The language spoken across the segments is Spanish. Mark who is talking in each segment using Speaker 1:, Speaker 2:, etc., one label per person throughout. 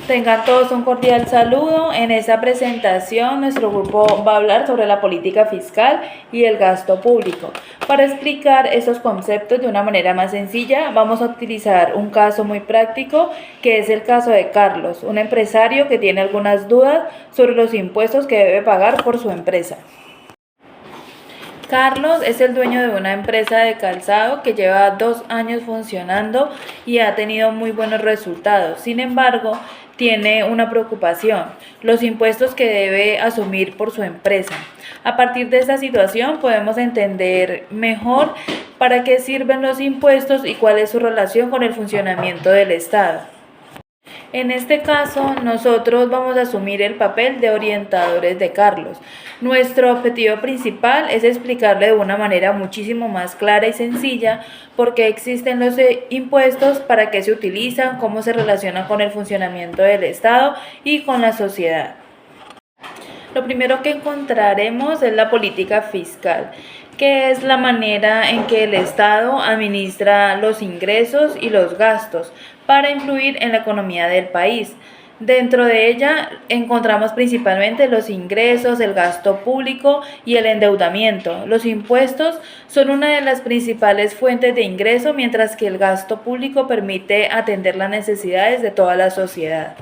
Speaker 1: Tengan todos un cordial saludo. En esta presentación nuestro grupo va a hablar sobre la política fiscal y el gasto público. Para explicar estos conceptos de una manera más sencilla, vamos a utilizar un caso muy práctico, que es el caso de Carlos, un empresario que tiene algunas dudas sobre los impuestos que debe pagar por su empresa. Carlos es el dueño de una empresa de calzado que lleva 2 años funcionando y ha tenido muy buenos resultados. Sin embargo, tiene una preocupación: los impuestos que debe asumir por su empresa. A partir de esta situación podemos entender mejor para qué sirven los impuestos y cuál es su relación con el funcionamiento del Estado. En este caso, nosotros vamos a asumir el papel de orientadores de Carlos. Nuestro objetivo principal es explicarle de una manera muchísimo más clara y sencilla por qué existen los impuestos, para qué se utilizan, cómo se relacionan con el funcionamiento del Estado y con la sociedad. Lo primero que encontraremos es la política fiscal, que es la manera en que el Estado administra los ingresos y los gastos para influir en la economía del país. Dentro de ella encontramos principalmente los ingresos, el gasto público y el endeudamiento. Los impuestos son una de las principales fuentes de ingreso, mientras que el gasto público permite atender las necesidades de toda la sociedad.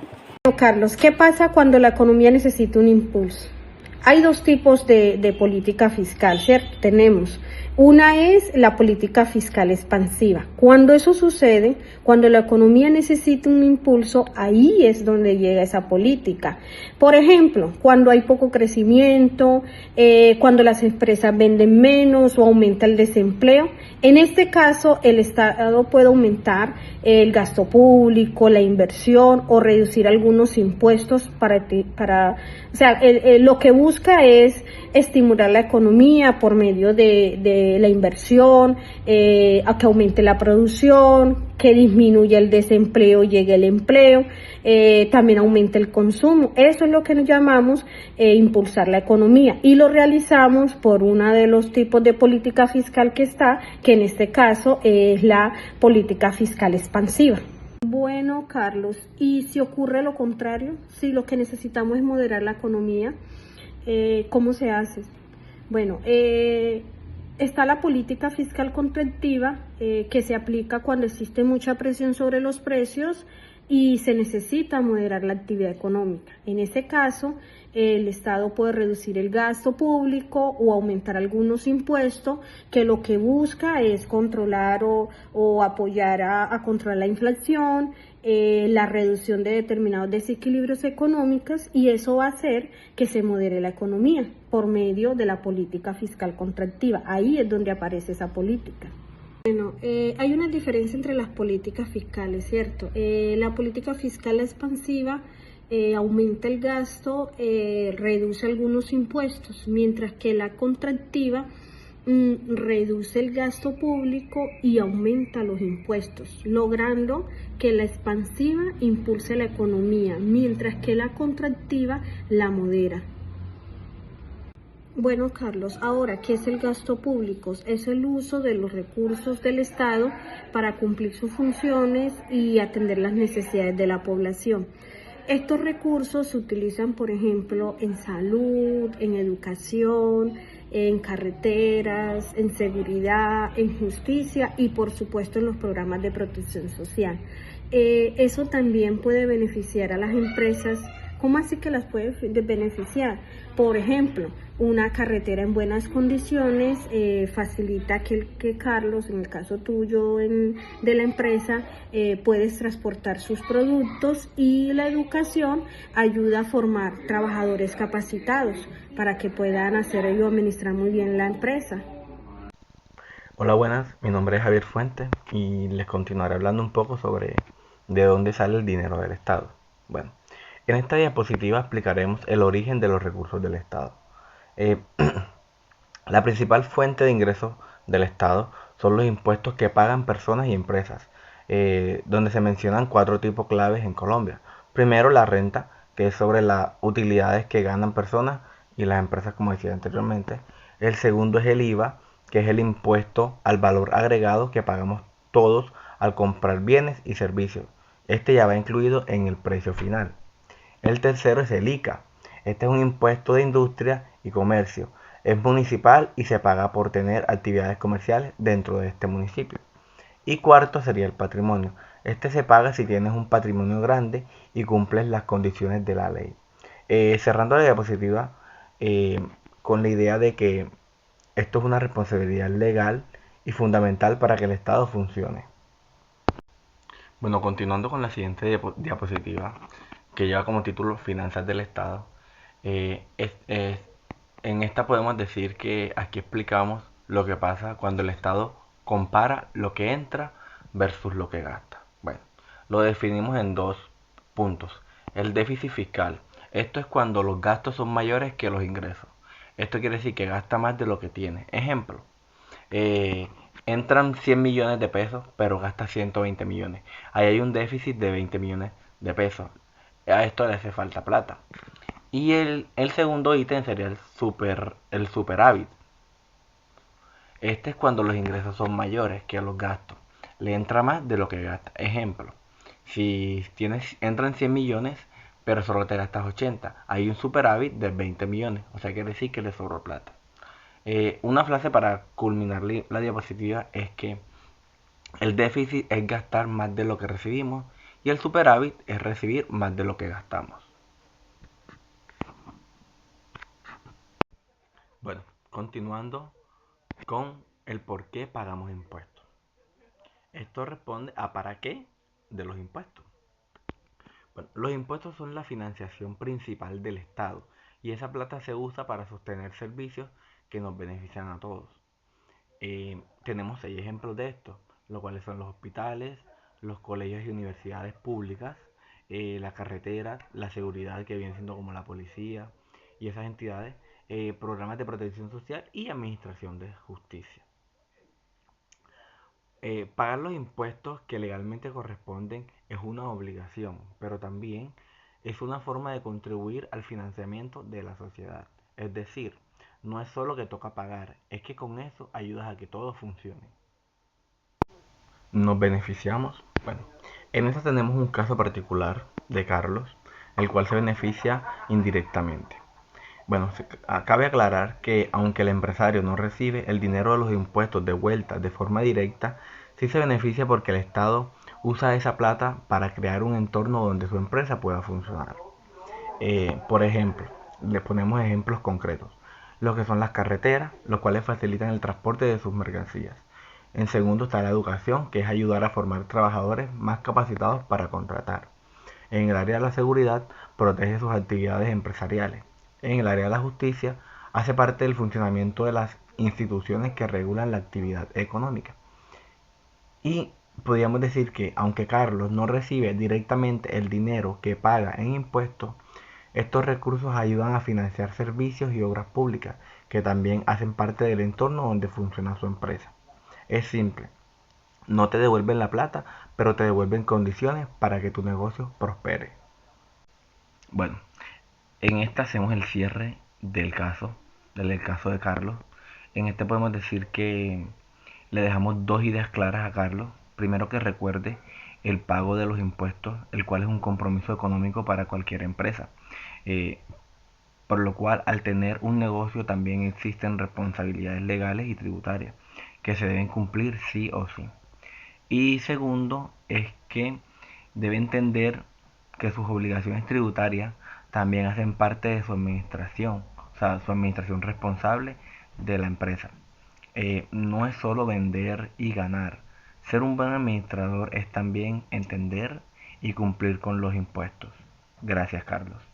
Speaker 2: Carlos, ¿qué pasa cuando la economía necesita un impulso? Hay dos tipos de política fiscal, ¿cierto? Tenemos, una es la política fiscal expansiva. Cuando eso sucede, cuando la economía necesita un impulso, ahí es donde llega esa política. Por ejemplo, cuando hay poco crecimiento, cuando las empresas venden menos o aumenta el desempleo. En este caso, el Estado puede aumentar el gasto público, la inversión o reducir algunos impuestos lo que busca es estimular la economía por medio de la inversión, a que aumente la producción, que disminuya el desempleo, llegue el empleo, también aumente el consumo. Eso es lo que nos llamamos impulsar la economía, y lo realizamos por uno de los tipos de política fiscal que en este caso es la política fiscal expansiva. Bueno, Carlos, ¿y si ocurre lo contrario? Si lo que necesitamos es moderar la economía, ¿cómo se hace? Bueno, está la política fiscal contractiva, que se aplica cuando existe mucha presión sobre los precios y se necesita moderar la actividad económica. En ese caso, el Estado puede reducir el gasto público o aumentar algunos impuestos, que lo que busca es controlar o apoyar a controlar la inflación, la reducción de determinados desequilibrios económicos, y eso va a hacer que se modere la economía por medio de la política fiscal contractiva. Ahí es donde aparece esa política. Bueno, hay una diferencia entre las políticas fiscales, ¿cierto? La política fiscal expansiva aumenta el gasto, reduce algunos impuestos, mientras que la contractiva reduce el gasto público y aumenta los impuestos, logrando que la expansiva impulse la economía, mientras que la contractiva la modera. Bueno, Carlos, ahora, ¿qué es el gasto público? Es el uso de los recursos del Estado para cumplir sus funciones y atender las necesidades de la población. Estos recursos se utilizan, por ejemplo, en salud, en educación, en carreteras, en seguridad, en justicia y, por supuesto, en los programas de protección social. Eso también puede beneficiar a las empresas. ¿Cómo así que las puede beneficiar? Por ejemplo, una carretera en buenas condiciones facilita que Carlos, en el caso tuyo de la empresa, puedes transportar sus productos, y la educación ayuda a formar trabajadores capacitados para que puedan hacer y administrar muy bien la empresa.
Speaker 3: Hola, buenas, mi nombre es Javier Fuentes y les continuaré hablando un poco sobre de dónde sale el dinero del Estado. Bueno, en esta diapositiva explicaremos el origen de los recursos del Estado. La principal fuente de ingresos del Estado son los impuestos que pagan personas y empresas, donde se mencionan 4 tipos claves en Colombia. Primero, la renta, que es sobre las utilidades que ganan personas y las empresas, como decía anteriormente. El segundo es el IVA, que es el impuesto al valor agregado que pagamos todos al comprar bienes y servicios. Este ya va incluido en el precio final. El tercero es el ICA. Este es un impuesto de industria y comercio. Es municipal y se paga por tener actividades comerciales dentro de este municipio. Y cuarto sería el patrimonio. Este se paga si tienes un patrimonio grande y cumples las condiciones de la ley. Cerrando la diapositiva eh, con la idea de que esto es una responsabilidad legal y fundamental para que el Estado funcione. Bueno, continuando con la siguiente diapositiva, que lleva como título Finanzas del Estado, en esta podemos decir que aquí explicamos lo que pasa cuando el Estado compara lo que entra versus lo que gasta. Bueno, lo definimos en dos puntos. El déficit fiscal. Esto es cuando los gastos son mayores que los ingresos. Esto quiere decir que gasta más de lo que tiene. Ejemplo, eh, entran 100 millones de pesos, pero gasta 120 millones. Ahí hay un déficit de 20 millones de pesos. A esto le hace falta plata. Y el segundo ítem sería el superávit. Este es cuando los ingresos son mayores que los gastos. Le entra más de lo que gasta. Ejemplo, si entran 100 millones, pero solo te gastas 80, hay un superávit de 20 millones. O sea, quiere decir que le sobró plata. Una frase para culminar la diapositiva es que el déficit es gastar más de lo que recibimos y el superávit es recibir más de lo que gastamos. Bueno, continuando con el por qué pagamos impuestos. Esto responde a para qué de los impuestos. Bueno, los impuestos son la financiación principal del Estado y esa plata se usa para sostener servicios que nos benefician a todos. Tenemos 6 ejemplos de esto, los cuales son los hospitales, los colegios y universidades públicas, la carretera, la seguridad que viene siendo como la policía y esas entidades, programas de protección social y administración de justicia. Pagar los impuestos que legalmente corresponden es una obligación, pero también es una forma de contribuir al financiamiento de la sociedad. Es decir, no es solo que toca pagar, es que con eso ayudas a que todo funcione. ¿Nos beneficiamos? Bueno, en eso tenemos un caso particular de Carlos, el cual se beneficia indirectamente. Bueno, cabe aclarar que aunque el empresario no recibe el dinero de los impuestos de vuelta de forma directa, sí se beneficia porque el Estado usa esa plata para crear un entorno donde su empresa pueda funcionar. Por ejemplo, le ponemos ejemplos concretos. Lo que son las carreteras, los cuales facilitan el transporte de sus mercancías. En segundo está la educación, que es ayudar a formar trabajadores más capacitados para contratar. En el área de la seguridad, protege sus actividades empresariales. En el área de la justicia, hace parte del funcionamiento de las instituciones que regulan la actividad económica. Y podríamos decir que, aunque Carlos no recibe directamente el dinero que paga en impuestos, estos recursos ayudan a financiar servicios y obras públicas que también hacen parte del entorno donde funciona su empresa. Es simple, no te devuelven la plata, pero te devuelven condiciones para que tu negocio prospere. Bueno, en esta hacemos el cierre del caso de Carlos. En este podemos decir que le dejamos dos ideas claras a Carlos. Primero, que recuerde el pago de los impuestos, el cual es un compromiso económico para cualquier empresa. Eh, por lo cual, al tener un negocio también existen responsabilidades legales y tributarias que se deben cumplir sí o sí. Y segundo, es que debe entender que sus obligaciones tributarias también hacen parte de su administración, o sea, su administración responsable de la empresa. No es solo vender y ganar. Ser un buen administrador es también entender y cumplir con los impuestos. Gracias, Carlos.